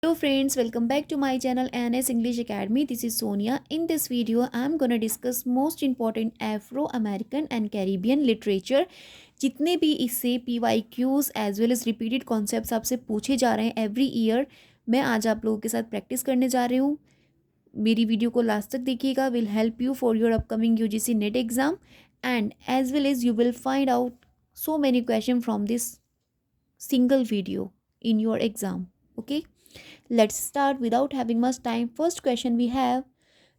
Hello friends, welcome back to my channel NS English Academy. This is Sonia. In this video, I'm gonna discuss most important Afro-American and Caribbean literature. जितने भी इससे PYQs as well as repeated concepts आपसे पूछे जा रहे हैं every year, मैं आज आप लोगों के साथ प्रैक्टिस करने जा रही हूँ. मेरी वीडियो को लास्ट तक देखिएगा. Will help you for your upcoming UGC NET exam and as well as you will find out so many questions from this single video in your exam. Okay, let's start without having much time. First question we have: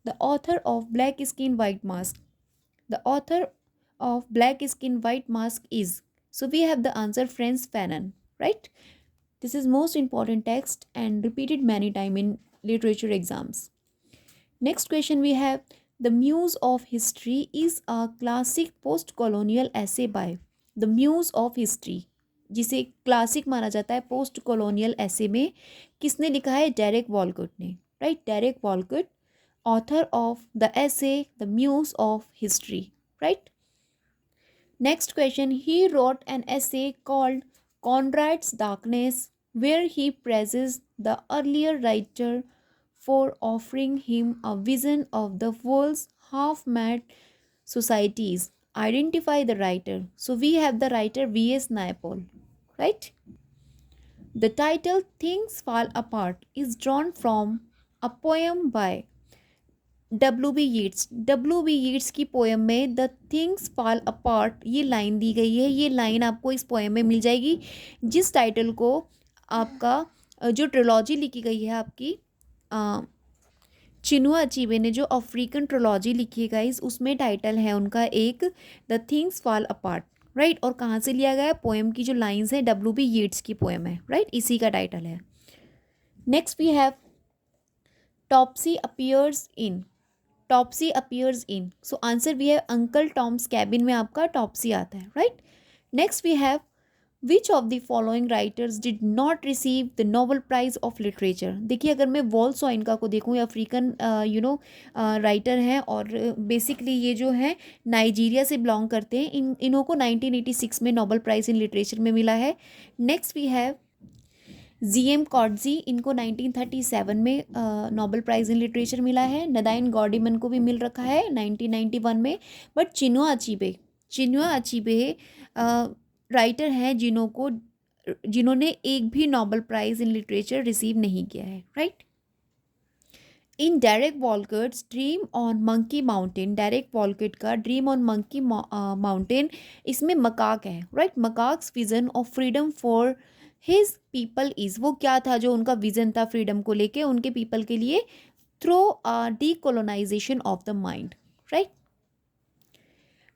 the author of Black Skin White Mask. The author of Black Skin White Mask is, so we have the answer Frantz Fanon, right? This is most important text and repeated many time in literature exams. Next question we have: the Muse of History is a classic post-colonial essay by. The Muse of History, जिसे classic माना जाता है post colonial ऐसे में, किसने लिखा है? Derek Walcott ने, right? Derek Walcott, author of the essay the muse of history, right? Next question: he wrote an essay called Conrad's Darkness where he praises the earlier writer for offering him a vision of the world's half-mad societies. Identify the writer. So we have the writer V.S. Naipaul, right? The title Things Fall Apart is drawn from a poem by W.B. Yeats. W.B. Yeats की poem में the things Fall apart ये line दी गई है. ये line आपको इस poem में मिल जाएगी, जिस टाइटल को आपका जो ट्रिलॉजी लिखी गई है आपकी चिनुआ अचीबे ने जो अफ्रीकन ट्रोलॉजी लिखी है गाइस, उसमें टाइटल है उनका एक the things Fall apart, right? और कहाँ से लिया गया है? पोएम की जो लाइंस है W.B. येट्स की पोएम है, राइट? इसी का टाइटल है. Next we have Topsy appears in. Topsy appears in, so answer we have Uncle Tom's cabin में आपका टॉप्सी आता है, right? Next we have which of the following writers did not receive the Nobel prize of literature. देखिए, अगर मैं wall सोइनका को देखूँ, ये अफ्रीकन राइटर हैं और बेसिकली ये जो है नाइजीरिया से बिलोंग करते हैं. इन्हों को 1986 में नोबेल प्राइज़ इन लिटरेचर में मिला है. Next we have G M. Coetzee, इनको 1937 में नोबेल प्राइज़ इन लिटरेचर मिला है. नदाइन गॉडीमन को भी मिल रखा है 1991 में. बट चिनुआ अचीबे राइटर हैं जिन्होंने एक भी Nobel prize in literature receive नहीं किया है, right? In Derek Walcott's Dream on Monkey Mountain, Derek Walcott का ड्रीम ऑन मंकी माउंटेन, इसमें मकाक है, right? Macaque's vision of freedom for his people is, वो क्या था जो उनका विजन था फ्रीडम को लेके उनके पीपल के लिए? Through decolonisation of the mind, right?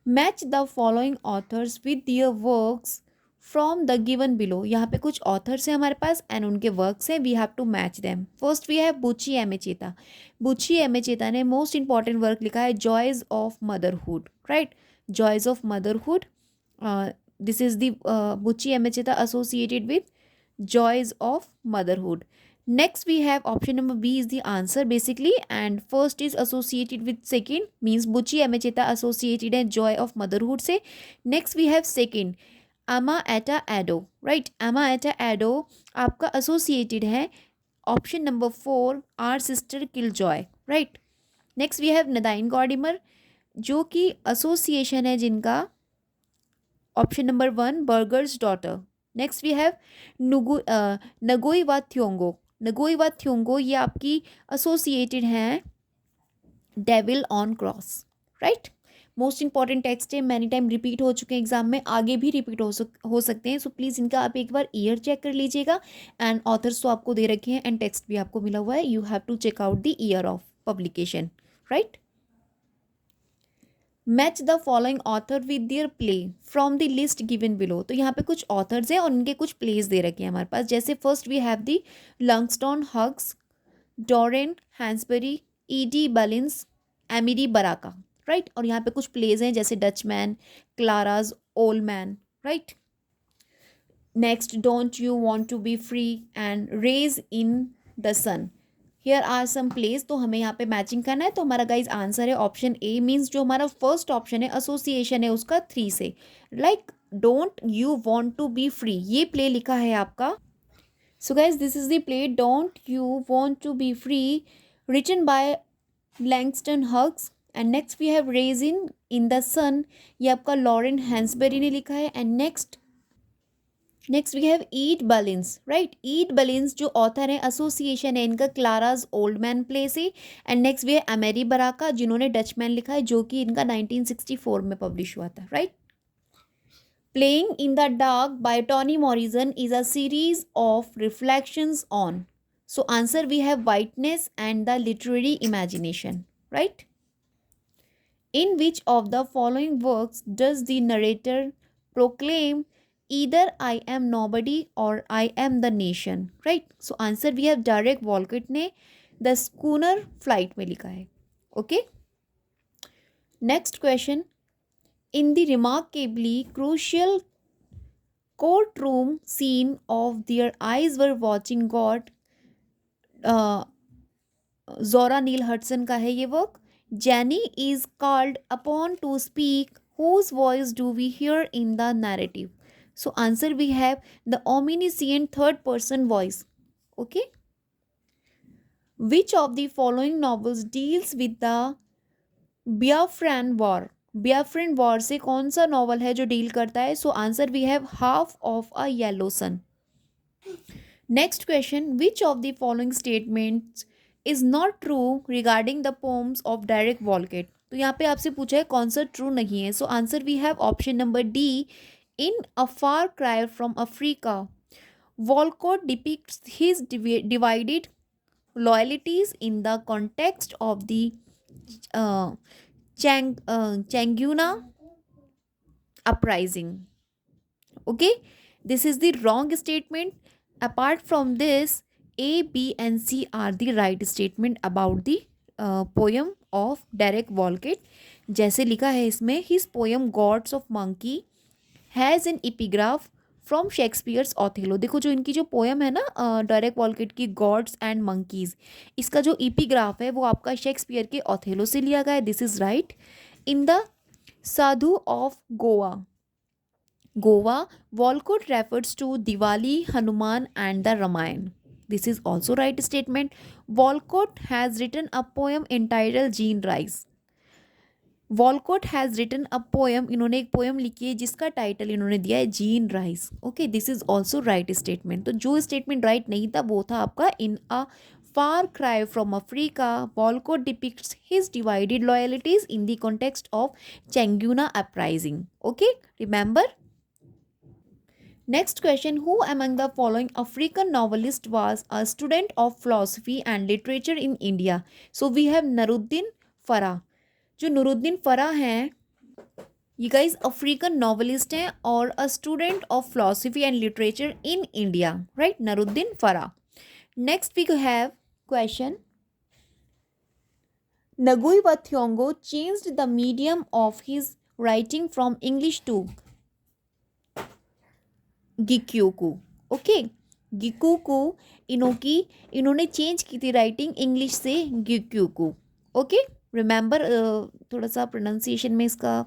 Match the following authors with their works from the given below. यहाँ पे कुछ ऑथर्स हैं हमारे पास एंड उनके वर्क्स हैं. We have to match them. First we have Buchi Emecheta. बुची एमेचेता ने मोस्ट इंपॉर्टेंट वर्क लिखा है Joys of Motherhood, right? Joys of Motherhood, this is the Buchi Emecheta associated with Joys of Motherhood. Next we have option number B is the answer basically, and first is associated with second, means Buchi Emecheta associated है joy of motherhood से. Next we have second Ama Ata Ado, right? Ama Ata Ado आपका associated है option number 4 our sister Killjoy, right? Next we have Nadine Gordimer जो कि association है जिनका option number 1 Burger's daughter. Next we have Ngugi wa Thiong'o. Ngugi wa Thiong'o ये आपकी associated हैं Devil on Cross, right? Most important text है, many time repeat हो चुके हैं एग्जाम में, आगे भी रिपीट हो सकते हैं. सो प्लीज़ इनका आप एक बार ईयर चेक कर लीजिएगा. एंड ऑथर्स तो आपको दे रखे हैं एंड टेक्स्ट भी आपको मिला हुआ है. You have to check out the year of publication, right? Match the following author with their play from the list given below. तो यहाँ पे कुछ ऑथर्स हैं और उनके कुछ प्लेस दे रखे हैं हमारे पास. जैसे first we have the Langston Hughes, Doreen Hansberry, E.D. Bullins, Emily Baraka, right? और यहाँ पे कुछ प्लेस हैं जैसे Dutchman, Clara's Old Man, right? Next Don't You Want to B Free and Raise in the Sun. Here are some place. तो हमें यहाँ पे मैचिंग करना है. तो हमारा गाइज आंसर है ऑप्शन ए, मीन्स जो हमारा फर्स्ट ऑप्शन है एसोसिएशन है उसका 3 से, like don't you want to B free, ये प्ले लिखा है आपका So guys, this is the play Don't You Want to Be Free, written by Langston Hughes. And next we have Raisin in the Sun, ये आपका Lauren हैंसबेरी ने लिखा है. And next we have Ed Bullins, right. Ed Bullins जो author है, association है इनका Clara's Old Man play से. एंड नेक्स्ट वी है एमेरी बराका जिन्होंने डचमैन लिखा है, जो कि इनका 1964 में पब्लिश हुआ था, right. Playing in the dark by Toni Morrison is a series of reflections on. So answer we have whiteness and the literary imagination, right. In which of the following works does the narrator proclaim either I am nobody or I am the nation? Right. So answer we have Derek Walcott ने The Schooner Flight में लिखा है. Okay. Next question. In the remarkably crucial courtroom scene of Their Eyes Were Watching God, जोरा नील Hudson का है ये work. Jenny is called upon to speak. Whose voice do we hear in the narrative? So answer we have the omniscient third person voice. Okay. Which of the following novels deals with the Biafran War? Biafran War से कौन सा novel है जो deal करता है? So answer we have Half of a Yellow Sun. Next question. Which of the following statements is not true regarding the poems of Derek Walcott? तो यहाँ पे आपसे पूछा है कौन सा ट्रू नहीं है. So answer we have option number D. In A Far Cry from Africa Walcott depicts his divided loyalties in the context of the चैंग्यूना uprising. Okay, this is the wrong statement. Apart from this, A, B and C are the right statement about the poem of Derek Walcott. जैसे लिखा है इसमें, his poem Gods of Monkey has an epigraph from Shakespeare's Othello. देखो जो इनकी जो poem है ना डायरेक्ट वॉलकेट की गॉड्स एंड मंकीज, इसका जो इपीग्राफ है वो आपका शेक्सपियर के ऑथेलो से लिया गया है. This is right. In the Sadhu of Goa Walcott refers to Diwali, Hanuman and the Ramayana. This is also right statement. Walcott has written a poem entitled Jean Rice. Walcott has written a poem, इन्होंने एक poem लिखी है जिसका title इन्होंने दिया है Jean Rhys. Okay, this is also right statement. तो जो स्टेटमेंट राइट नहीं था वो था आपका in A Far Cry from Africa Walcott depicts his divided loyalties in the context of Changuna uprising. Okay, remember. Next question. Who among the following African novelist was a student of philosophy and literature in India? So we have Nuruddin Farah. जो नूरुद्दीन फ़रा हैं ये guys African novelist हैं और a student of philosophy and literature in India, right. Nuruddin Farah. Next we have question. Ngugi wa Thiong'o changed the medium of his writing from English to Gikuyu. Okay, Gikuyu इन्होंने change की थी writing English से गिक्यूकू. Okay, remember थोड़ा सा pronunciation में इसका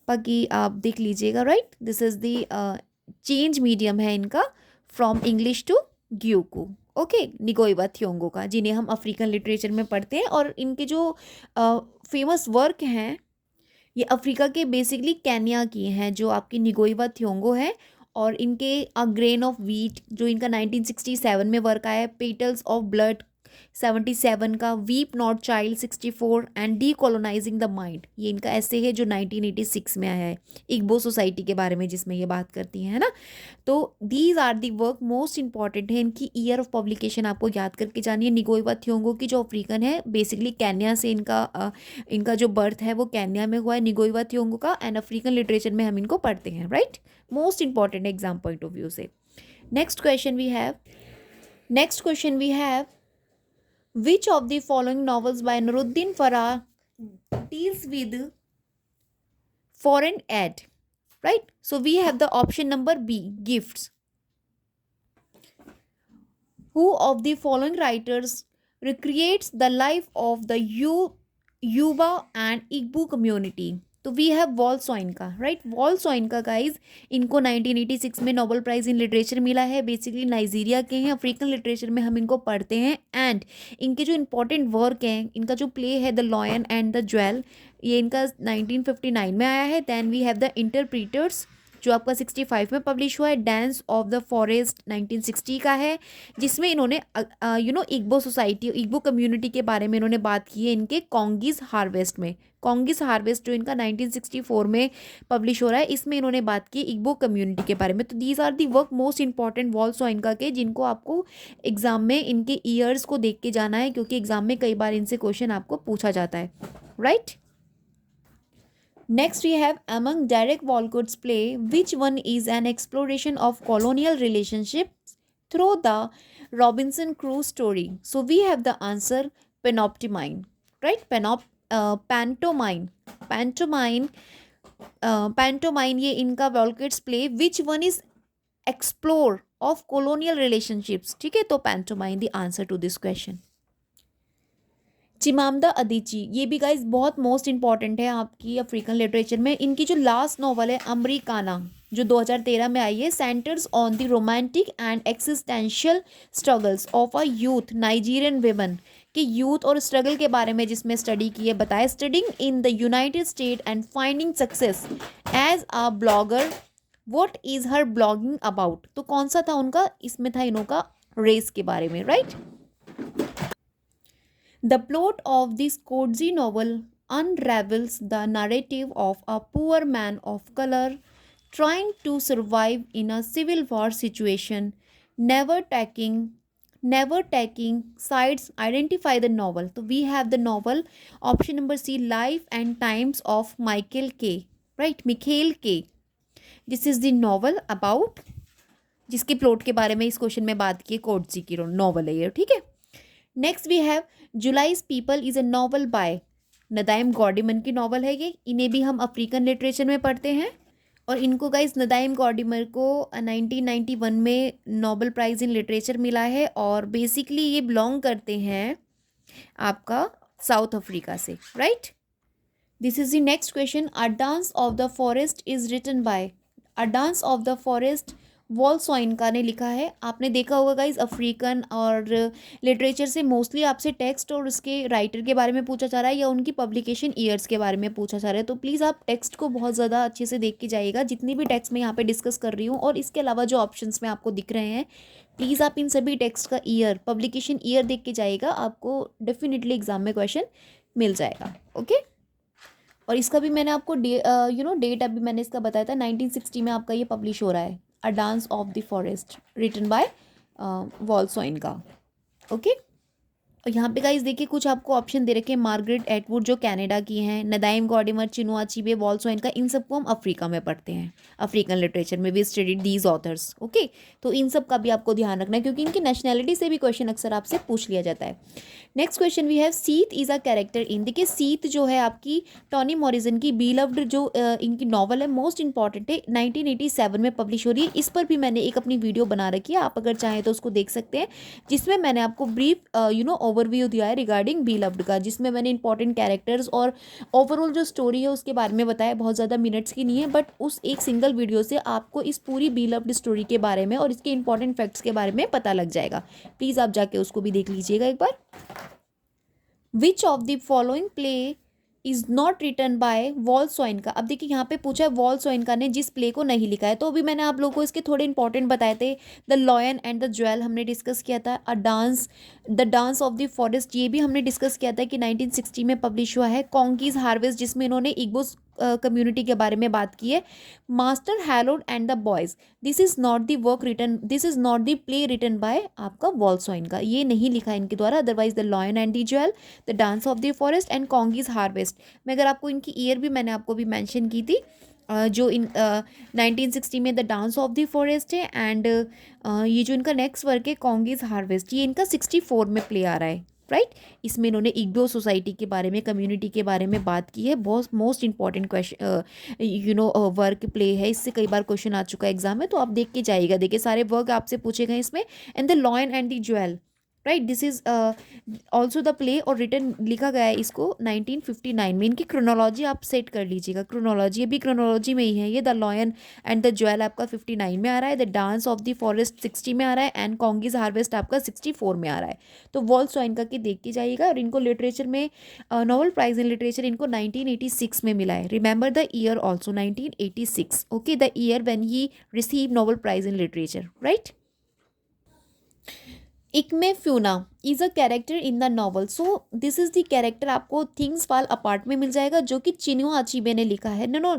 बाकी आप देख लीजिएगा, right. This is the change medium है इनका from English to Gikuyu. Okay, Ngugi wa Thiong'o का, जिन्हें हम अफ्रीकन लिटरेचर में पढ़ते हैं. और इनके जो फेमस वर्क हैं ये अफ्रीका के बेसिकली केन्या की हैं, जो आपकी निगोई वा थियोंगो है. और इनके अ ग्रेन ऑफ वीट जो इनका 1967 में वर्क आया है. पेटल्स ऑफ ब्लड 77 का. Weep Not Child 64 and Decolonising the Mind ये इनका ऐसे है जो 1986 में आया है इग्बो सोसाइटी के बारे में जिसमें ये बात करती हैं, है ना. तो these are the work most important है. इनकी ईयर ऑफ पब्लिकेशन आपको याद करके जानिए. निगोई वा थियोंगो की जो अफ्रीकन है बेसिकली केन्या से इनका जो बर्थ है वो केन्या में हुआ है निगोई वा थियोंगो का. एंड अफ्रीकन लिटरेचर में हम इनको पढ़ते हैं, right. Most important exam point of view से. Next question we have which of the following novels by Nuruddin Farah deals with foreign aid, right. So we have the option number B, gifts. Who of the following writers recreates the life of the Yuba and Igbo community? तो we have वॉल्सोइनका, right. वॉल्सोइनका guys, इनको 1986 में Nobel prize in literature मिला है। Basically Nigeria के हैं, African literature में हम इनको पढ़ते हैं। एंड इनके जो इंपॉर्टेंट वर्क हैं, इनका जो प्ले है the Lion and the jewel, ये इनका 1959 में आया है। देन वी हैव द इंटरप्रीटर्स, जो आपका 65 में पब्लिश हुआ है। डांस ऑफ द फॉरेस्ट 1960 का है, जिसमें इन्होंने इग्बो सोसाइटी, इग्बो कम्युनिटी के बारे में इन्होंने बात की है इनके कॉन्गिस हार्वेस्ट में। कॉन्गिस हार्वेस्ट जो इनका 1964 में पब्लिश हो रहा है, इसमें इन्होंने बात की इग्बो कम्युनिटी के बारे में। तो these are the work most important Wole Soyinka के, जिनको आपको एग्जाम में इनके ईयर्स को देख के जाना है, क्योंकि एग्जाम में कई बार इनसे क्वेश्चन आपको पूछा जाता है, right. Next we have among Derek Walcott's play, which one is an exploration of colonial relationships through the Robinson Crusoe story? So we have the answer pantomime, right? Pantomime, pantomime, pantomime ये इनका Walcott's play, which one is explore of colonial relationships, ठीक है। तो pantomime the answer to this question. चिमामदा अदिची, ये भी guys बहुत most important है आपकी अफ्रीकन लिटरेचर में। इनकी जो लास्ट नॉवल है अमरीकाना, जो 2013 में आई है, centres on the romantic and existential struggles of a youth Nigerian women, कि यूथ और स्ट्रगल के बारे में जिसमें स्टडी की है, बताया। Studying in the United State and finding success as a blogger, what is her blogging about. तो कौन सा था उनका, इसमें था इनों का रेस के बारे में, right. The plot of this cozy novel unravels the narrative of a poor man of color trying to survive in a civil war situation, never taking sides. Identify the novel. So we have the novel option number C, Life and Times of Michael K. Right, Michael K. This is the novel about, जिसके plot के बारे में इस question में बात की, Coetzee की novel है ये, ठीक है। Next we have July's People is a novel by Nadine Gordimer की नॉवल है ये। इन्हें भी हम अफ्रीकन लिटरेचर में पढ़ते हैं, और इनको गाइज नदाइम गॉर्डिमर को 1991 में नोबेल प्राइज़ इन लिटरेचर मिला है, और बेसिकली ये बिलोंग करते हैं आपका साउथ अफ्रीका से, right. This is the next question. A Dance of the Forest is written by, A Dance of the Forest Wole Soyinka ने लिखा है। आपने देखा होगा गाइज अफ्रीकन और लिटरेचर से मोस्टली आपसे टेक्स्ट और उसके राइटर के बारे में पूछा जा रहा है, या उनकी पब्लिकेशन ईयर्स के बारे में पूछा जा रहा है। तो प्लीज़ आप टेक्स्ट को बहुत ज़्यादा अच्छे से देख के जाइएगा, जितनी भी टेक्स्ट मैं यहाँ पे डिस्कस कर रही हूँ, और इसके अलावा जो ऑप्शंस में आपको दिख रहे हैं, प्लीज़ आप इन सभी टेक्स्ट का ईयर, पब्लिकेशन ईयर देख के जाइएगा, आपको डेफिनेटली एग्जाम में क्वेश्चन मिल जाएगा, ओके। और इसका भी मैंने आपको डेट अभी मैंने इसका बताया था, 1960 में आपका ये पब्लिश हो रहा है, A Dance of the Forest, written by Wole Soyinka, okay. और यहाँ पे गाइस देखिए कुछ आपको ऑप्शन दे रखे हैं। मार्गरेट एटवुड जो कनाडा की हैं, नदाइम गॉर्डिमर, चिनुआ अचीबे, वॉल्सोइनका, इन सबको हम अफ्रीका में पढ़ते हैं, अफ्रीकन लिटरेचर में। We studied these authors, okay. तो इन सब का भी आपको ध्यान रखना है, क्योंकि इनकी नेशनैलिटी से भी क्वेश्चन अक्सर आपसे पूछ लिया जाता है। नेक्स्ट क्वेश्चन वी हैव, सीत इज़ अ कैरेक्टर इन, देखिए सीत जो है आपकी टॉनी मॉरिसन की बीलव्ड जो इनकी नॉवल है, मोस्ट इंपॉर्टेंट है, 1987 में पब्लिश हो रही है। इस पर भी मैंने एक अपनी वीडियो बना रखी है, आप अगर चाहें तो उसको देख सकते हैं, जिसमें मैंने आपको ब्रीफ ओवरव्यू दिया है रिगार्डिंग बीलव्ड का, जिसमें मैंने इंपॉर्टेंट कैरेक्टर्स और ओवरऑल जो स्टोरी है उसके बारे में बताया। बहुत ज़्यादा मिनट्स की नहीं है, बट उस एक सिंगल वीडियो से आपको इस पूरी बीलव्ड स्टोरी के बारे में और इसके इंपॉर्टेंट फैक्ट्स के बारे में पता लग जाएगा। प्लीज़ आप जाके उसको भी देख लीजिएगा एक बार। Which of the following play is not written by Wole Soyinka. अब देखिए यहाँ पे पूछा है वॉल्सोइनका ने जिस प्ले को नहीं लिखा है, तो अभी मैंने आप लोगों को इसके थोड़े इंपॉर्टेंट बताए थे। The Lion and the jewel हमने डिस्कस किया था। The Dance of the forest ये भी हमने डिस्कस किया था कि 1960 में पब्लिश हुआ है। कॉन्कीज हार्वेस्ट जिसमें इन्होंने इग्बोस कम्युनिटी के बारे में बात की है। Master Harold and the Boys, this is not the work written, this is not the play written by आपका वॉल्सोइनका, ये नहीं लिखा है इनके द्वारा। Otherwise The Lion and the Jewel, The Dance of the Forest and Kongi's Harvest. मैं अगर आपको इनकी ईयर भी मैंने आपको भी मेंशन की थी, जो इन 1960 में the Dance of the forest है, एंड ये जो इनका नेक्स्ट वर्क है कॉन्गीज हार्वेस्ट, ये इनका 64 में प्ले आ रहा है, राइट। इसमें इन्होंने इग्बो सोसाइटी के बारे में, कम्युनिटी के बारे में बात की है। बहुत most important question work play है, इससे कई बार क्वेश्चन आ चुका है एग्जाम में, तो आप देख के जाइएगा। देखिए सारे वर्क आपसे पूछे गए इसमें। And the Lion and the jewel, right. This is also the play, और रिटर्न लिखा गया है इसको 1959 में। इनकी क्रोनोलॉजी आप सेट कर लीजिएगा, क्रोनोलॉजी अभी क्रोनोलॉजी में ही है ये। The Lion and the jewel आपका 59 में आ रहा है, the Dance of the forest 60 में आ रहा है, एंड कॉन्गीज हार्वेस्ट आपका 64 में आ रहा है। तो वॉल्स ज्वाइन करके देख के जाइएगा। और इनको लिटरेचर में नोबेल प्राइज इन लिटरेचर इनको 1986 में मिला है। Remember the year also, 1986, okay, the year when he receive Nobel prize in literature, right. Ikemefuna is a character in the novel. So this is the character, आपको Things Fall Apart में मिल जाएगा, जो कि Chinua अचीबे ने लिखा है। No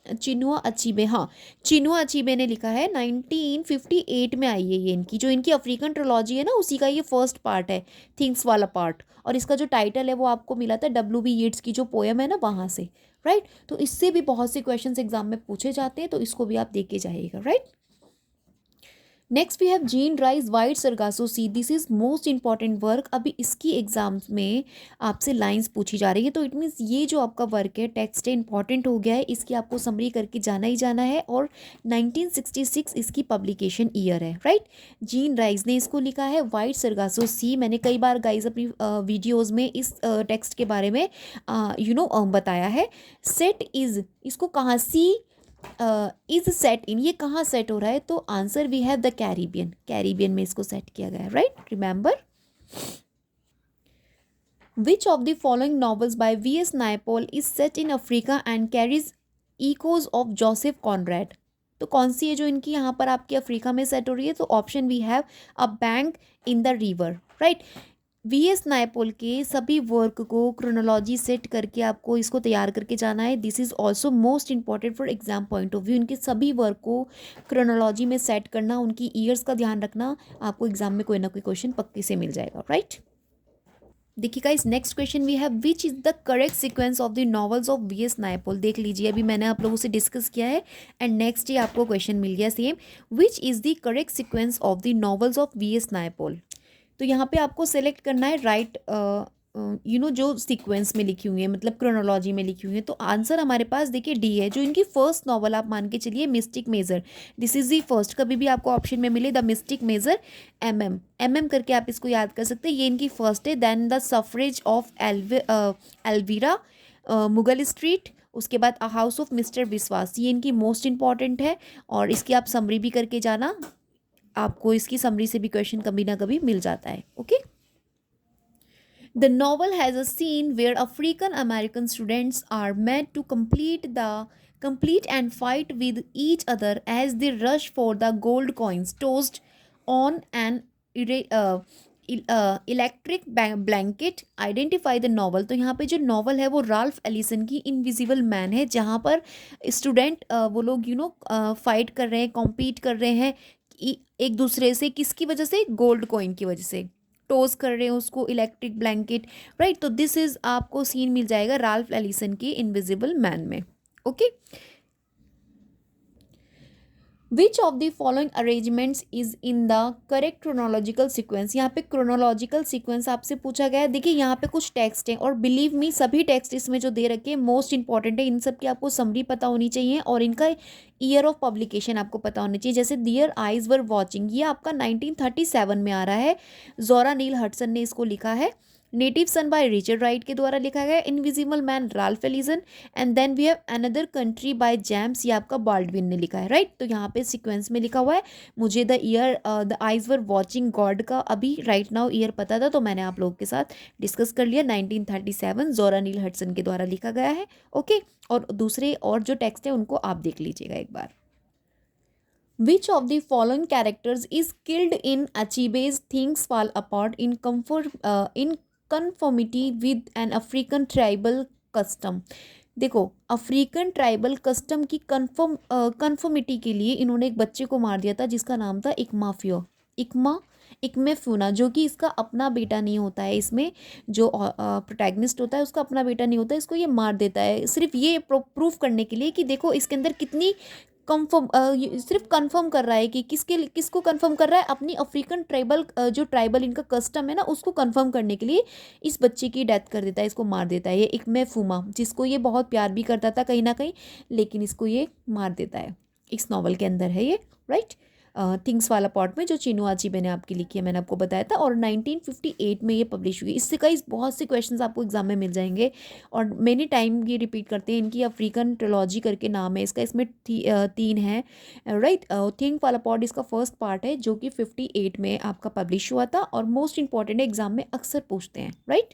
Chinua अचीबे, हाँ, चिनुआ अचीबे ने लिखा है। 1958 में आई है ये। इनकी जो इनकी अफ्रीकन ट्रिलॉजी है ना, उसी का ये फर्स्ट पार्ट है, थिंग्स फॉल अपार्ट। और इसका जो टाइटल है वो आपको मिला था W.B. येट्स की जो पोएम है ना, वहाँ से, राइट। तो इससे भी बहुत से क्वेश्चंस एग्जाम में पूछे जाते हैं, तो इसको भी आप देख के जाइएगा, right. Next we have Jean Rhys Wide Sargasso Sea. This is most important work. अभी इसकी एग्जाम्स में आपसे लाइंस पूछी जा रही है, तो इट मीन्स ये जो आपका वर्क है, टेक्स्ट है, इंपॉर्टेंट हो गया है। इसकी आपको समरी करके जाना ही जाना है। और 1966 इसकी पब्लिकेशन ईयर है, राइट। जीन राइज ने इसको लिखा है। वाइट सरगासो सी, मैंने कई बार गाइज अपनी वीडियोज़ में इस टेक्स्ट के बारे में बताया है। सेट इज, इसको कहाँ, सी इज सेट इन, ये कहाँ सेट हो रहा है? तो answer we have the Caribbean, Caribbean में इसको सेट किया गया है, right. Remember, which of the following novels by V.S. Naipaul is set in Africa and carries echoes of Joseph Conrad. तो कौन सी है जो इनकी यहाँ पर आपकी अफ्रीका में सेट हो रही है? तो option we have a bank in the river, right. V.S. Naipaul के सभी वर्क को क्रोनोलॉजी सेट करके आपको इसको तैयार करके जाना है। This is also most important for exam point of view. इनके सभी वर्क को क्रोनोलॉजी में सेट करना, उनकी ईयर्स का ध्यान रखना, आपको एग्जाम में कोई ना कोई क्वेश्चन पक्के से मिल जाएगा, राइट। देखिएगा, इस next question we have which is the correct sequence of the novels of V.S. Naipaul. देख लीजिए, अभी मैंने आप लोगों से डिस्कस किया है, एंड नेक्स्ट ही आपको क्वेश्चन मिल गया same. Which is the correct sequence of the novels of V.S. Naipaul. तो यहाँ पे आपको सेलेक्ट करना है राइट, जो सीक्वेंस में लिखी हुई है, मतलब क्रोनोलॉजी में लिखी हुई है। तो आंसर हमारे पास देखिए डी है। जो इनकी फर्स्ट नॉवल आप मान के चलिए, mystic masseur, this is the first. कभी भी आपको ऑप्शन में मिले द मिस्टिक मेजर, MM करके आप इसको याद कर सकते हैं, ये इनकी फर्स्ट है। Then The Suffrage of Elvira, Miguel Street, उसके बाद अ हाउस ऑफ मिस्टर विश्वास, ये इनकी मोस्ट इंपॉर्टेंट है। और इसकी आप समरी भी करके जाना, आपको इसकी समरी से भी क्वेश्चन कभी ना कभी मिल जाता है, okay. The novel has a scene where African American students are made to complete and fight with each other as they rush for the gold coins tossed on an electric blanket. Identify the novel. तो यहाँ पे जो novel है वो Ralph Allison की invisible man है, जहाँ पर स्टूडेंट वो लोग फाइट कर रहे हैं, कॉम्पीट कर रहे हैं एक दूसरे से, किसकी वजह से? गोल्ड कॉइन की वजह से टोस कर रहे हैं उसको, इलेक्ट्रिक ब्लैंकेट, राइट। तो दिस इज आपको सीन मिल जाएगा राल्फ एलिसन की इनविजिबल मैन में, okay. Which of the following arrangements is in the correct chronological sequence. यहाँ पे क्रोनोलॉजिकल सीक्वेंस आपसे पूछा गया है। देखिए यहाँ पे कुछ टेक्स्ट हैं, और बिलीव मी सभी टेक्स्ट इसमें जो दे रखे हैं मोस्ट इंपॉर्टेंट है। इन सब की आपको समरी पता होनी चाहिए, और इनका ईयर ऑफ पब्लिकेशन आपको पता होनी चाहिए। जैसे दियर आइज वर वॉचिंग, ये आपका 1937 में आ रहा है, जोरा नील हडसन ने इसको लिखा है। Native Son by Richard Wright के द्वारा लिखा गया। Invisible Man Ralph Ellison, and then we have Another Country by James, ये आपका बाल्डविन ने लिखा है, राइट। तो यहाँ पे सीक्वेंस में लिखा हुआ है। मुझे the eyes were watching God का अभी राइट नाउ ईयर पता था, तो मैंने आप लोगों के साथ डिस्कस कर लिया। 1937 जोरा नील हडसन के द्वारा लिखा गया है, ओके। और दूसरे और जो टेक्स्ट है उनको आप देख लीजिएगा एक बार। Which of the following characters is killed in Achibe's Things Fall Apart in conformity with an African tribal custom? देखो, अफ्रीकन ट्राइबल कस्टम की कन्फर्मिटी के लिए इन्होंने एक बच्चे को मार दिया था, जिसका नाम था इकमे फ्यूना, जो कि इसका अपना बेटा नहीं होता है। इसमें जो प्रोटैगनिस्ट होता है उसका अपना बेटा नहीं होता है, इसको ये मार देता है सिर्फ ये प्रूफ करने के लिए कि देखो इसके अंदर कितनी सिर्फ कंफर्म कर रहा है कि किसको कंफर्म कर रहा है, अपनी अफ्रीकन जो ट्राइबल इनका कस्टम है ना, उसको कंफर्म करने के लिए इस बच्चे की डेथ कर देता है, इसको मार देता है। ये इकमे फूमा, जिसको ये बहुत प्यार भी करता था कहीं ना कहीं, लेकिन इसको ये मार देता है। इस नॉवल के अंदर है ये, राइट। थिंग्स वाला पॉट में, जो चिनुआ अचीबे ने आपकी लिखी है, मैंने आपको बताया था, और 1958 में ये पब्लिश हुई। इससे कई बहुत से क्वेश्चंस आपको एग्जाम में मिल जाएंगे, और मेनी टाइम ये रिपीट करते हैं। इनकी अफ्रीकन ट्रिलॉजी करके नाम है इसका, इसमें 3 है, राइट। थिंक वाला पॉट इसका फर्स्ट पार्ट है, जो कि 58 में आपका पब्लिश हुआ था, और मोस्ट इंपॉर्टेंट एग्जाम में अक्सर पूछते हैं, राइट।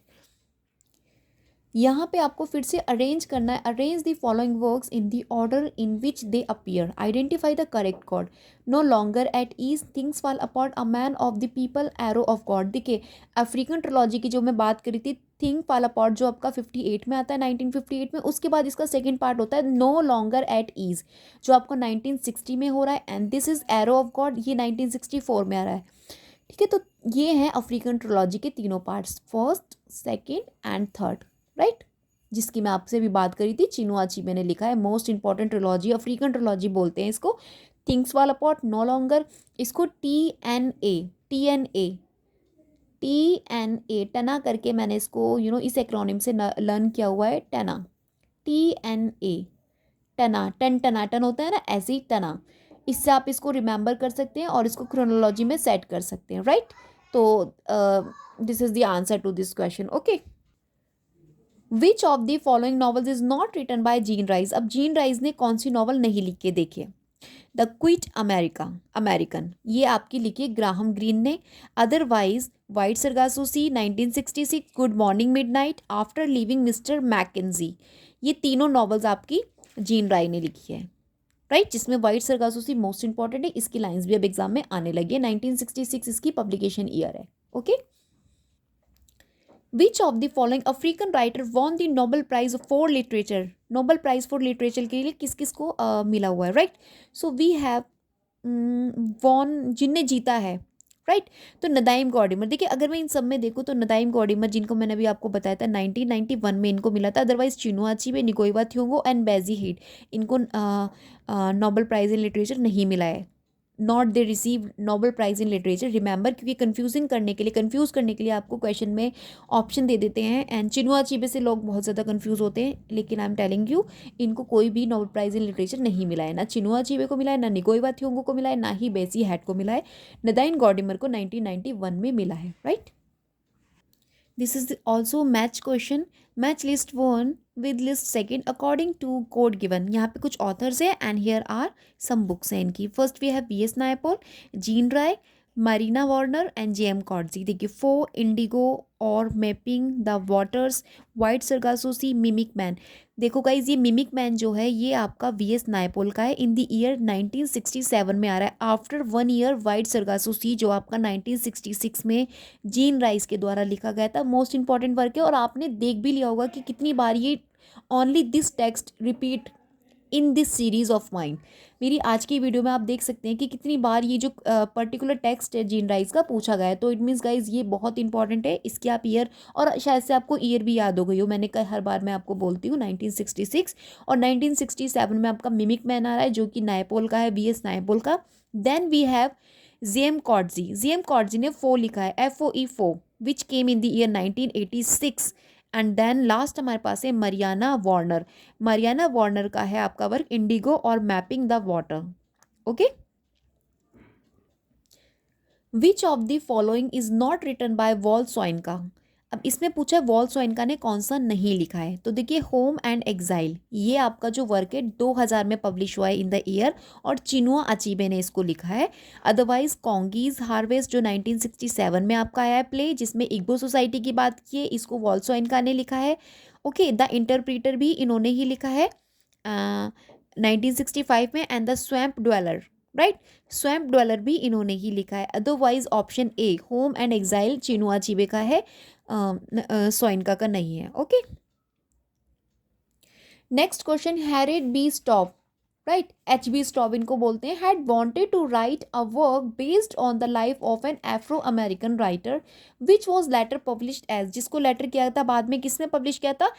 यहाँ पे आपको फिर से अरेंज करना है। Arrange the following works in the order in which they appear, identify the correct code, No Longer at Ease, Things Fall Apart, A Man of the People, Arrow of God. देखिए African trilogy की जो मैं बात करी थी, thing fall अपॉर्ट जो आपका 58 में आता है, 1958 में, उसके बाद इसका सेकेंड पार्ट होता है नो लॉन्गर एट ईज, जो आपको 1960 में हो रहा है, and this is arrow of God, ये 1964 में आ रहा है, ठीक है। तो ये हैं अफ्रीकन ट्रिलॉजी के तीनों parts, first, second and third, right, जिसकी मैं आपसे भी बात करी थी। चिनुआ अचीबे ने लिखा है, most important trilogy, African trilogy बोलते हैं इसको। थिंग्स वाला पॉट, नो लॉन्गर, इसको टी एन ए टना करके मैंने इसको इस एक्रोनिम से लर्न किया हुआ है, टना, TNA, टना, टन टनाटन होता है ना, ऐसे ही टना। इससे आप इसको रिमेंबर कर सकते हैं और इसको क्रोनोलॉजी में सेट कर सकते हैं, राइट। तो this is the answer to this question, okay. Which of the following novels is not written by Jean Rhys. अब जीन राइस ने कौन सी नॉवल नहीं लिखी, देखिए। द क्विट अमेरिकन, ये आपकी लिखी है ग्राहम ग्रीन ने। Otherwise Wide Sargasso Sea 1966, Good Morning Midnight, After Leaving Mr Mackenzie, ये तीनों नॉवेल्स आपकी जीन राय ने लिखी है, राइट, जिसमें वाइट सरगासोसी मोस्ट इंपॉर्टेंट है। इसकी लाइंस भी अब एग्जाम में आने लगी है, 1966 इसकी पब्लिकेशन ईयर है, okay. Which of the following African writer won the Nobel prize for literature, Nobel prize for literature के लिए किस किस को मिला हुआ है, right. So we have won, जिनने जीता है, राइट। तो नदाइम गॉर्डिमर, देखिए अगर मैं इन सब में देखूँ तो नदाइम गॉर्डिमर, जिनको मैंने अभी आपको बताया था 1991 में इनको मिला था। Otherwise Chinua Achebe, Ngugi wa Thiong'o and Bessie Head, इनको नोबेल प्राइज इन लिटरेचर नहीं मिला है। Not they receive Nobel prize in literature, remember, क्योंकि कंफ्यूज करने के लिए आपको क्वेश्चन में ऑप्शन दे देते हैं, एंड चिनुआ अचीबे से लोग बहुत ज़्यादा कंफ्यूज होते हैं। लेकिन आई एम टेलिंग यू, इनको कोई भी नोबेल प्राइज इन लिटरेचर नहीं मिला है, ना चिनुआ अचीबे को मिला है, ना निगोइवा थ्योंगो को मिला है, ना ही बेसी हैट को मिला है। नदाइन गॉर्डिमर को 1991 में मिला है, right. This is also match question. Match list 1 with list 2 according to code given. यहाँ पे कुछ authors है and here are some books हैं इनकी. First we have V.S. Naipaul, Jean Rai, Marina Warner and J.M. Coetzee. देखिए 4 Indigo और Mapping the Waters, White Sargasso Sea, Mimic Man. देखो guys, ये मिमिक मैन जो है ये आपका वी.एस. नायपोल का है, इन द ईयर 1967 में आ रहा है, आफ्टर 1 ईयर वाइट सरगासो सी, जो आपका 1966 में जीन राइस के द्वारा लिखा गया था। मोस्ट इंपॉर्टेंट वर्क है, और आपने देख भी लिया होगा कि कितनी बार ये only this text repeat in this series of mind. मेरी आज की वीडियो में आप देख सकते हैं कि कितनी बार ये जो पर्टिकुलर टेक्स्ट है जीन राइस का पूछा गया है। तो इट मीन्स गाइज ये बहुत इंपॉर्टेंट है, इसकी आप ईयर, और शायद से आपको ईयर भी याद हो गई हो, मैंने हर बार मैं आपको बोलती हूँ 1966, और 1967 में आपका मिमिक मैन आ रहा है, जो कि नायपोल का है, वी.एस. नायपोल का। Then we have J.M. Coetzee, J.M. Coetzee ने 4 लिखा है, FOE 4, which came in the year 1986। And then last हमारे पास है मरियाना वार्नर। मरियाना वार्नर का है आपका वर्क इंडिगो और Mapping the Water, okay. Which of the following is not written by Wole Soyinka. अब इसमें पूछा है वॉल सोइनका ने कौन सा नहीं लिखा है, तो देखिए होम एंड एग्जाइल, ये आपका जो वर्क है 2000 में पब्लिश हुआ है इन द ईयर, और चिनुआ अचीबे ने इसको लिखा है। अदरवाइज कॉन्गीज हार्वेस्ट जो 1967 में आपका आया है प्ले, जिसमें इग्बो सोसाइटी की बात की है, इसको वॉल सोइनका ने लिखा है, ओके। द इंटरप्रीटर भी इन्होंने ही लिखा है 1965 में, and The Swamp Dwellers, right, Swamp Dwellers भी इन्होंने ही लिखा है। Otherwise option A Home and Exile Chinua Achebe का है, सोइनका का नहीं है, okay. Next question, Harriet B Stowe, right, HB Stowe इनको बोलते हैं, had wanted to write a work based on the life of an Afro American writer which was later published as, जिसको later किया था बाद में किसमें पब्लिश किया था,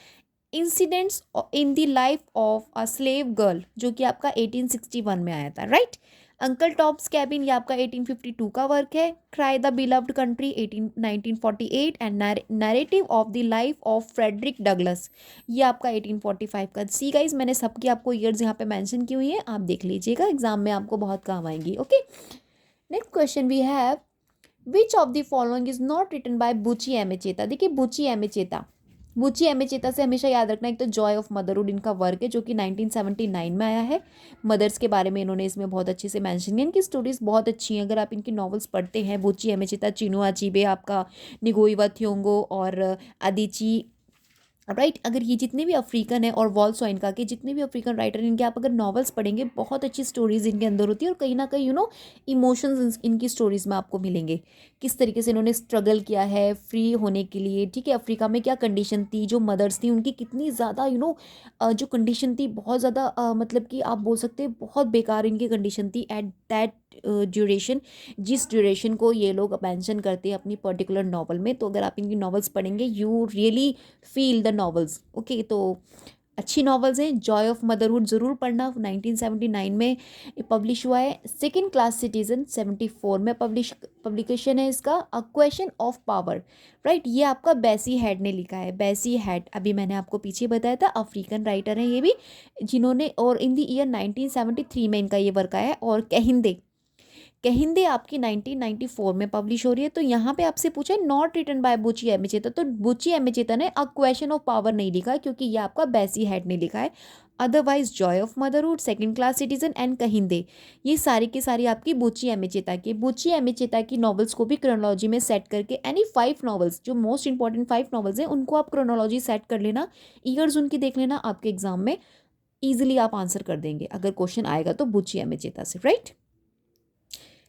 incidents in the life of a slave girl, जो कि आपका 1861 में आया था, राइट। अंकल टॉप्स कैबिन, ये आपका 1852 का वर्क है। Cry the Beloved Country 1948, and narrative of the life of Frederick Douglass, ये आपका 1845 का। सी गाइज, मैंने सबकी आपको ईयर्स यहाँ पे मेंशन की हुई है, आप देख लीजिएगा, एग्जाम में आपको बहुत काम आएंगी, okay. Next question we have, which of the following is not written by Buchi Emecheta. देखिए बुची एमेचेता, बुची एमेचेता से हमेशा याद रखना, एक तो जॉय ऑफ मदरहुड इनका वर्क है जो कि 1979 में आया है। मदर्स के बारे में इन्होंने इसमें बहुत अच्छे से मेंशन किया, इनकी स्टोरीज बहुत अच्छी हैं। अगर आप इनकी नॉवेल्स पढ़ते हैं, बुची एमेचेता, चिनुआ अचीबे, आपका निगोइवा थियोंगो और अदिची, राइट, अगर ये जितने भी अफ्रीकन है और वॉल सोइनका के जितने भी अफ्रीकन राइटर हैं, इनके आप अगर नॉवेल्स पढ़ेंगे, बहुत अच्छी स्टोरीज इनके अंदर होती है और कहीं ना कहीं इमोशंस इनकी स्टोरीज में आपको मिलेंगे। किस तरीके से इन्होंने स्ट्रगल किया है फ्री होने के लिए, ठीक है, अफ्रीका में क्या कंडीशन थी, जो मदर्स थी उनकी कितनी ज़्यादा जो कंडीशन थी बहुत ज़्यादा मतलब कि आप बोल सकते हैं बहुत बेकार इनकी कंडीशन थी एट दैट ड्यूरेशन, जिस ड्यूरेशन को ये लोग मेंशन करते हैं अपनी पर्टिकुलर नॉवल में। तो अगर आप इनकी नॉवेल्स पढ़ेंगे you really feel the novels. Okay, तो अच्छी नॉवेल्स हैं। जॉय ऑफ मदरहुड ज़रूर पढ़ना, 1979 में पब्लिश हुआ है। सेकेंड क्लास सिटीजन 74 में पब्लिकेशन है इसका। A question of power, right, ये आपका बेसी हेड ने लिखा है। बेसी हेड अभी मैंने आपको पीछे बताया था, अफ्रीकन राइटर हैं ये भी, जिन्होंने, और इन द ईयर 1973 में इनका ये वर्क आया है। और कहिंदे, कहिंदे आपकी 1994 में पब्लिश हो रही है। तो यहाँ पे आपसे पूछा है नॉट रिटन बाय बुची एमिचेता, तो बुची एमिचेता ने अ क्वेश्चन ऑफ पावर नहीं लिखा है क्योंकि ये आपका बेसी हेड ने लिखा है। Otherwise Joy of Motherhood, Second Class Citizen and Kehinde, ये सारी की सारी आपकी बुची एमिचेता की। बुची एमिचेता की नॉवेल्स को भी क्रोनोलॉजी में सेट करके, एनी 5 नॉवेल्स जो मोस्ट इंपॉर्टेंट 5 नॉवेल्स हैं उनको आप क्रोनोलॉजी सेट कर लेना, ईयर्स उनकी देख लेना, आपके एग्जाम में ईजिली आप आंसर कर देंगे अगर क्वेश्चन आएगा तो बुची एमिचेता से, right.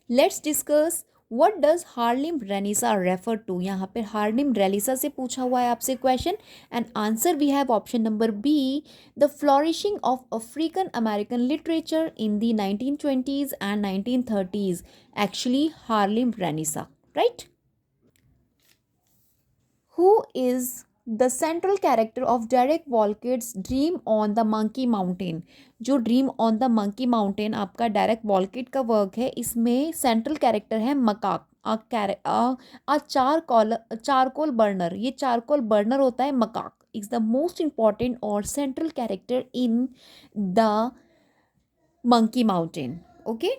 Let's discuss what does Harlem Renaissance refer to. यहाँ पर हार्लेम रेनेसा से पूछा हुआ है आपसे question, and answer we have option number B, the flourishing of African American literature in the 1920s and 1930s, actually Harlem Renaissance, right. Who is the central character of Derek Walcott's Dream on the Monkey Mountain? जो Dream on the Monkey Mountain आपका Derek Walcott का work है, इसमें central character है Makak, charcoal burner. ये charcoal burner होता है Makak, is the most important और central character in the Monkey Mountain. Okay,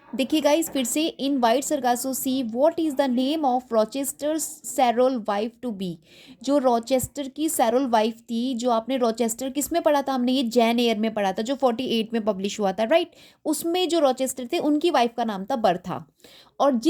देखिए गाइस फिर से, in Wide Sargasso Sea what is the name of Rochester सैरोल वाइफ टू बी। जो Rochester की सैरोल वाइफ थी, जो आपने रॉचेस्टर किस में पढ़ा था, हमने ये जैन एयर में पढ़ा था जो 48 में पब्लिश हुआ था, राइट। उसमें जो रॉचेस्टर थे उनकी वाइफ का नाम था बर्था। और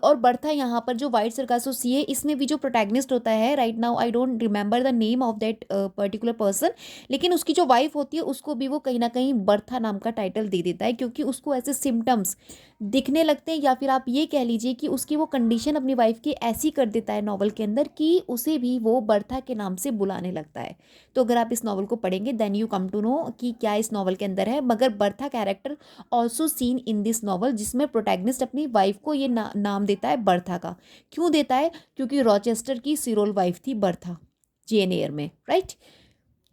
और बर्था यहाँ पर जो वाइट सरगासो सी है, इसमें भी जो प्रोटैगनिस्ट होता है, right now I don't remember the name of that particular person, लेकिन उसकी जो वाइफ होती है उसको भी वो कहीं ना कहीं बर्था नाम का टाइटल दे देता है क्योंकि उसको ऐसे सिम्टम्स दिखने लगते हैं, या फिर आप ये कह लीजिए कि उसकी वो कंडीशन अपनी वाइफ की ऐसी कर देता है नॉवल के अंदर कि उसे भी वो बर्था के नाम से बुलाने लगता है। तो अगर आप इस नॉवल को पढ़ेंगे then you come to know कि क्या इस नॉवल के अंदर है। मगर Bertha character also seen in this novel, जिसमें प्रोटैगनिस्ट अपनी वाइफ को ये नाम देता है बर्था का। क्यों देता है? क्योंकि रॉचेस्टर की सिरोल वाइफ थी बर्था, जेन एयर में, राइट।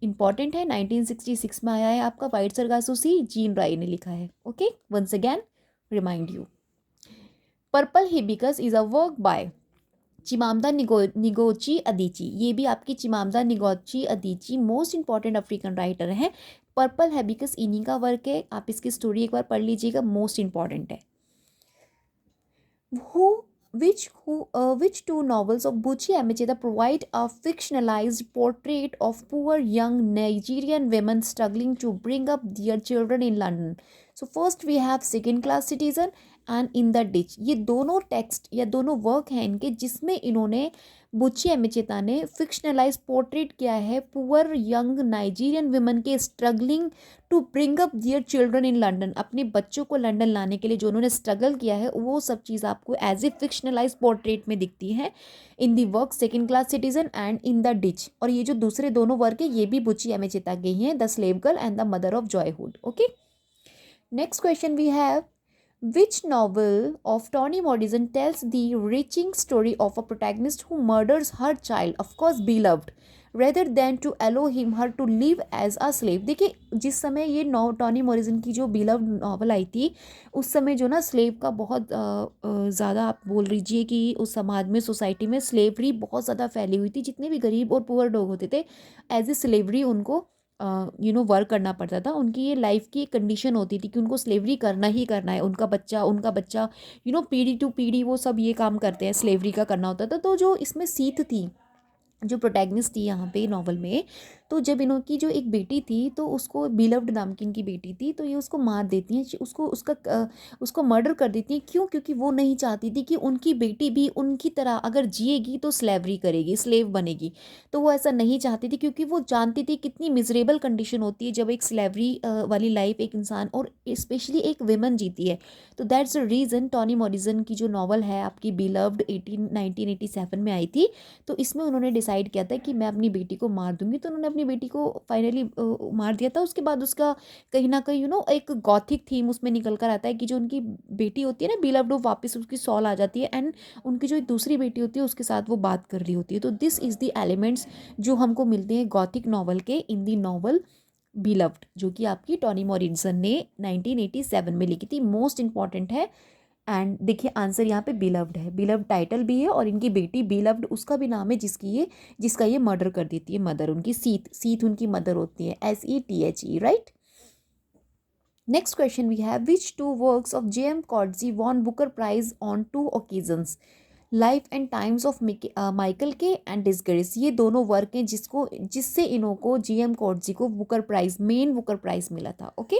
इंपॉर्टेंट है, 1966 में आया है आपका White Sargasso Sea, Jean Rhys ने लिखा है। Okay, once again remind you. Purple Hibiscus is a work by Chimamanda Ngozi Adichie. ये भी आपकी Chimamanda Ngozi Adichie most important African writer हैं। पर्पल हैबिकस इन्हीं का वर्क है, आप इसकी स्टोरी एक बार पढ़ लीजिएगा, मोस्ट इंपॉर्टेंट है। Which two novels of Buchi Emecheta provide a fictionalized portrait of poor young Nigerian women struggling to bring up their children in London? So first we have Second Class Citizen and in the ditch. ये दोनों text या दोनों work हैं इनके, जिसमें इन्होंने बुची एमिचेता ने फिक्शनलाइज पोर्ट्रेट किया है पुअर यंग नाइजीरियन वुमेन के struggling to bring up their children in London. अपने बच्चों को लंदन लाने के लिए जो उन्होंने स्ट्रगल किया है वो सब चीज़ आपको एज ए फिक्शनलाइज पोर्ट्रेट में दिखती है in the work Second Class Citizen and in the Ditch. और ये जो दूसरे दोनों वर्क है ये भी बुची एमिचेता के ही हैं, the Slave Girl and the Mother of Joyhood. Okay, next question we have, which novel of Toni Morrison tells the reaching story of a protagonist who murders her child, of course beloved, rather than to allow her to live as a slave? देखिए जिस समय ये Toni Morrison की जो beloved novel आई थी उस समय जो ना स्लेव का बहुत ज़्यादा आप बोल लीजिए कि उस समाज में, सोसाइटी में स्लेवरी बहुत ज़्यादा फैली हुई थी। जितने भी गरीब और पुअर लोग होते थे एज ए स्लेवरी उनको वर्क करना पड़ता था, उनकी ये लाइफ की एक कंडीशन होती थी कि उनको स्लेवरी करना ही करना है, उनका बच्चा पीढ़ी टू पीढ़ी वो सब ये काम करते हैं, स्लेवरी का करना होता था। तो जो इसमें सीख थी, जो प्रोटैगनिस्ट थी यहाँ पे नॉवल में, तो जब इनकी जो एक बेटी थी, तो उसको बिलव्ड नाम की इनकी बेटी थी, तो ये उसको मार देती हैं, उसको मर्डर कर देती हैं। क्यों? क्योंकि वो नहीं चाहती थी कि उनकी बेटी भी उनकी तरह अगर जिएगी तो स्लेवरी करेगी, स्लेव बनेगी। तो वो ऐसा नहीं चाहती थी, क्योंकि वो जानती थी कितनी मिजरेबल कंडीशन होती है जब एक स्लेवरी वाली लाइफ एक इंसान और स्पेशली एक विमन जीती है। तो that's the reason Toni Morrison की जो नॉवल है आपकी बिलव्ड 1987 में आई थी, तो इसमें उन्होंने डिसाइड किया था कि मैं अपनी बेटी को मार दूंगी। तो उन्होंने अपनी बेटी को फाइनली मार दिया था। उसके बाद उसका कहीं ना कहीं एक गॉथिक थीम उसमें निकल कर आता है कि जो उनकी बेटी होती है ना बिलव्ड, वो वापस उसकी सॉल आ जाती है, एंड उनकी जो एक दूसरी बेटी होती है उसके साथ वो बात कर रही होती है। तो दिस इज़ द एलिमेंट्स जो हमको मिलते हैं गॉथिक नॉवल के इन दी नॉवल बिलव्ड, जो कि आपकी टॉनी मॉरिसन ने 1987 में लिखी थी। मोस्ट इंपॉर्टेंट है। एंड देखिए आंसर यहाँ पे बिलव्ड है, बिलव्ड टाइटल भी है, और इनकी बेटी बिलव्ड उसका भी नाम है जिसका ये मर्डर कर देती है मदर उनकी, सीथ उनकी मदर होती है, SETHE, right. Next question we have, which two works of JM Coetzee won Booker Prize on 2 occasions, Life and Times of Michael K and Disgrace. ये दोनों वर्क हैं जिससे इन्हों को JM कॉटजी को Booker prize, man Booker prize मिला था। ओके।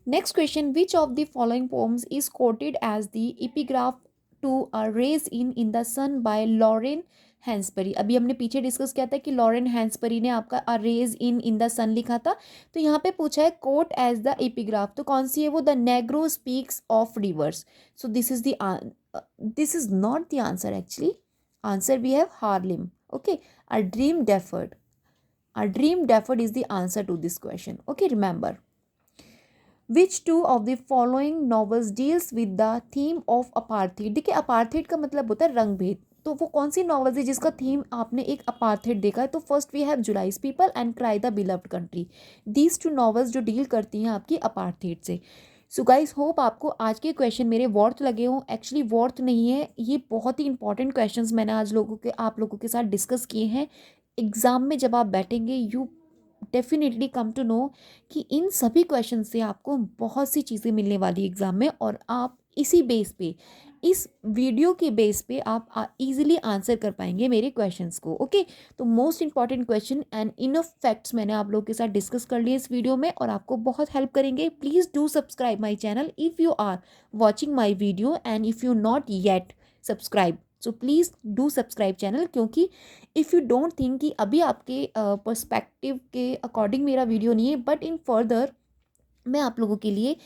Next question, which of the following poems is quoted as the epigraph to A Raise in the Sun by Lauren हैंसबरी? अभी हमने पीछे डिस्कस किया था कि लॉरेन हैंसबरी ने आपका अ रेज इन द सन लिखा था। तो यहाँ पे पूछा है कोट एज द एपिग्राफ, तो कौन सी है वो? The Negro Speaks of Rivers. So this is not the answer actually. Answer we have Harlem. Okay, a Dream Deferred is the answer to this question. Okay, remember. Which two of the following novels deals with the theme of apartheid? देखिए apartheid का मतलब होता है रंग भेद, तो वो कौन सी नॉवेल्स है जिसका थीम आपने एक अपार्थेड देखा है? तो first we have July's People and Cry the Beloved Country. These two novels जो डील करती हैं आपकी अपार्थेड से। सो गाइस होप आपको आज के क्वेश्चन मेरे वर्थ लगे हों। एक्चुअली वर्थ नहीं है, ये बहुत ही इंपॉर्टेंट क्वेश्चंस मैंने आज आप लोगों के साथ डिस्कस किए हैं। एग्ज़ाम में जब आप बैठेंगे you definitely come to know कि इन सभी क्वेश्चन से आपको बहुत सी चीज़ें मिलने वाली एग्ज़ाम में, और आप इसी बेस पे, इस वीडियो के बेस पे आप इजीली आंसर कर पाएंगे मेरे क्वेश्चंस को। ओके, तो most important question and enough facts मैंने आप लोगों के साथ डिस्कस कर लिए इस वीडियो में, और आपको बहुत हेल्प करेंगे। Please do subscribe my channel if you are watching my video and if you not yet subscribe, so please do subscribe channel. क्योंकि इफ़ यू डोंट थिंक कि अभी आपके पर्सपेक्टिव के अकॉर्डिंग मेरा वीडियो नहीं है, बट इन फर्दर मैं आप लोगों के लिए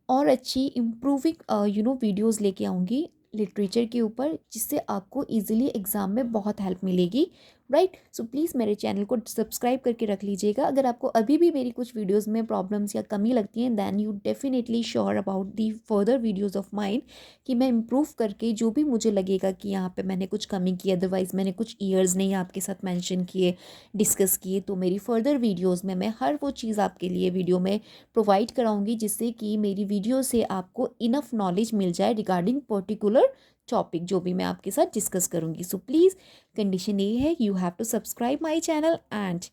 और अच्छी इम्प्रूविंग वीडियोस लेके आऊँगी लिटरेचर के ऊपर, जिससे आपको इजीली एग्ज़ाम में बहुत हेल्प मिलेगी, राइट। सो प्लीज़ मेरे चैनल को सब्सक्राइब करके रख लीजिएगा। अगर आपको अभी भी मेरी कुछ वीडियोस में प्रॉब्लम्स या कमी लगती हैं, then you definitely sure about the further videos of mind, कि मैं इम्प्रूव करके जो भी मुझे लगेगा कि यहाँ पे मैंने कुछ कमी की, अदरवाइज़ मैंने कुछ ईयर्स नहीं आपके साथ मेंशन किए, डिस्कस किए, तो मेरी फर्दर वीडियोज़ में मैं हर वो चीज़ आपके लिए वीडियो में प्रोवाइड कराऊंगी, जिससे कि मेरी वीडियो से आपको इनफ नॉलेज मिल जाए रिगार्डिंग पर्टिकुलर टॉपिक जो भी मैं आपके साथ डिस्कस करूंगी। सो प्लीज़ कंडीशन ये है, you have to subscribe my channel and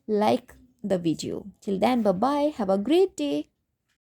like the video. Till then bye bye, have a great day.